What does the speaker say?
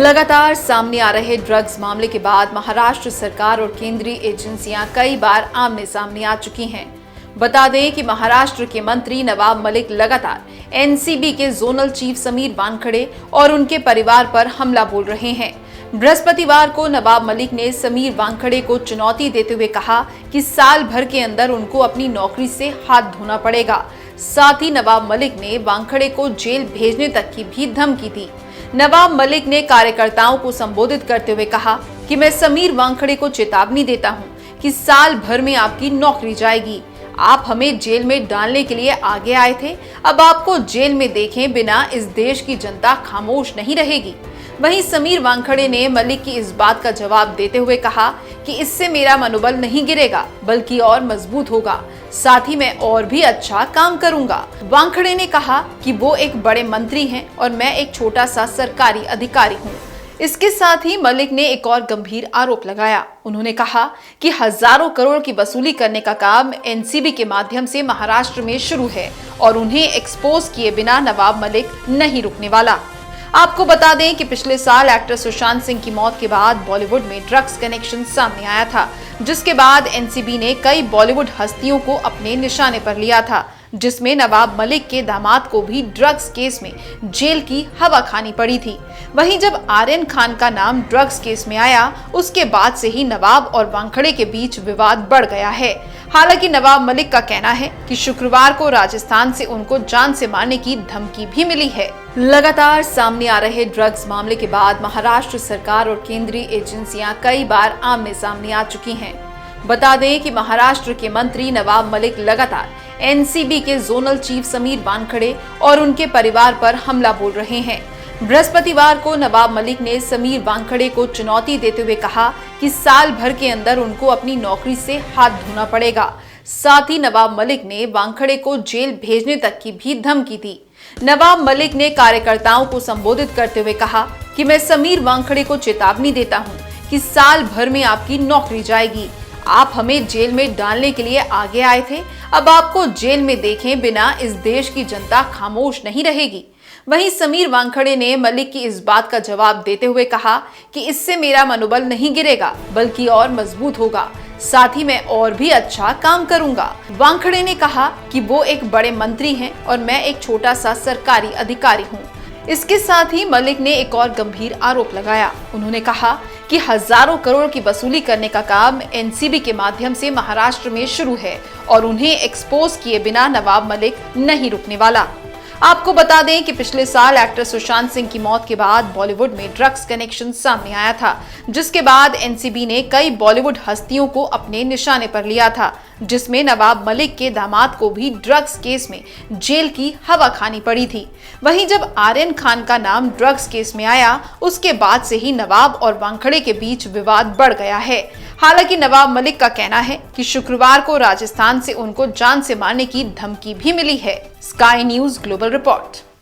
लगातार सामने आ रहे ड्रग्स मामले के बाद महाराष्ट्र सरकार और केंद्रीय एजेंसियां कई बार आमने सामने आ चुकी हैं। बता दें कि महाराष्ट्र के मंत्री नवाब मलिक लगातार एनसीबी के जोनल चीफ समीर वानखड़े और उनके परिवार पर हमला बोल रहे हैं। बृहस्पतिवार को नवाब मलिक ने समीर वानखड़े को चुनौती देते हुए कहा कि साल भर के अंदर उनको अपनी नौकरी से हाथ धोना पड़ेगा। साथ ही नवाब मलिक ने वानखड़े को जेल भेजने तक की भी धमकी दी। नवाब मलिक ने कार्यकर्ताओं को संबोधित करते हुए कहा कि मैं समीर वानखड़े को चेतावनी देता हूं कि साल भर में आपकी नौकरी जाएगी। आप हमें जेल में डालने के लिए आगे आए थे, अब आपको जेल में देखे बिना इस देश की जनता खामोश नहीं रहेगी। वहीं समीर वानखड़े ने मलिक की इस बात का जवाब देते हुए कहा कि इससे मेरा मनोबल नहीं गिरेगा बल्कि और मजबूत होगा, साथ ही मैं और भी अच्छा काम करूंगा। वानखड़े ने कहा कि वो एक बड़े मंत्री हैं और मैं एक छोटा सा सरकारी अधिकारी हूं। इसके साथ ही मलिक ने एक और गंभीर आरोप लगाया। उन्होंने कहा कि हजारों करोड़ की वसूली करने का काम एनसीबी के माध्यम से महाराष्ट्र में शुरू है और उन्हें एक्सपोज किए बिना नवाब मलिक नहीं रुकने वाला। आपको बता दें कि पिछले साल एक्टर सुशांत सिंह की मौत के बाद बॉलीवुड में ड्रग्स कनेक्शन सामने आया था, जिसके बाद एनसीबी ने कई बॉलीवुड हस्तियों को अपने निशाने पर लिया था, जिसमें नवाब मलिक के दामाद को भी ड्रग्स केस में जेल की हवा खानी पड़ी थी। वहीं जब आर्यन खान का नाम ड्रग्स केस में आया, उसके बाद से ही नवाब और वानखड़े के बीच विवाद बढ़ गया है। हालांकि नवाब मलिक का कहना है कि शुक्रवार को राजस्थान से उनको जान से मारने की धमकी भी मिली है। लगातार सामने आ रहे ड्रग्स मामले के बाद महाराष्ट्र सरकार और केंद्रीय एजेंसियां कई बार आमने सामने आ चुकी हैं। बता दें कि महाराष्ट्र के मंत्री नवाब मलिक लगातार एनसीबी के जोनल चीफ समीर वानखड़े और उनके परिवार पर हमला बोल रहे हैं। बृहस्पतिवार को नवाब मलिक ने समीर वानखड़े को चुनौती देते हुए कहा कि साल भर के अंदर उनको अपनी नौकरी से हाथ धोना पड़ेगा। साथ ही नवाब मलिक ने वानखड़े को जेल भेजने तक की भी धमकी दी। नवाब मलिक ने कार्यकर्ताओं को संबोधित करते हुए कहा कि मैं समीर वानखड़े को चेतावनी देता हूं कि साल भर में आपकी नौकरी जाएगी। आप हमें जेल में डालने के लिए आगे आए थे, अब आपको जेल में देखे बिना इस देश की जनता खामोश नहीं रहेगी। वहीं समीर वानखड़े ने मलिक की इस बात का जवाब देते हुए कहा कि इससे मेरा मनोबल नहीं गिरेगा बल्कि और मजबूत होगा, साथ ही मैं और भी अच्छा काम करूंगा। वानखड़े ने कहा कि वो एक बड़े मंत्री हैं और मैं एक छोटा सा सरकारी अधिकारी हूं। इसके साथ ही मलिक ने एक और गंभीर आरोप लगाया। उन्होंने कहा कि हजारों करोड़ की वसूली करने का काम एनसीबी के माध्यम से महाराष्ट्र में शुरू है और उन्हें एक्सपोज किए बिना नवाब मलिक नहीं रुकने वाला। आपको बता दें कि पिछले साल एक्टर सुशांत सिंह की मौत के बाद बॉलीवुड में ड्रग्स कनेक्शन सामने आया था, जिसके बाद एनसीबी ने कई बॉलीवुड हस्तियों को अपने निशाने पर लिया था, जिसमें नवाब मलिक के दामाद को भी ड्रग्स केस में जेल की हवा खानी पड़ी थी। वहीं जब आर्यन खान का नाम ड्रग्स केस में आया, उसके बाद से ही नवाब और वानखड़े के बीच विवाद बढ़ गया है। हालांकि नवाब मलिक का कहना है कि शुक्रवार को राजस्थान से उनको जान से मारने की धमकी भी मिली है। Sky news global report.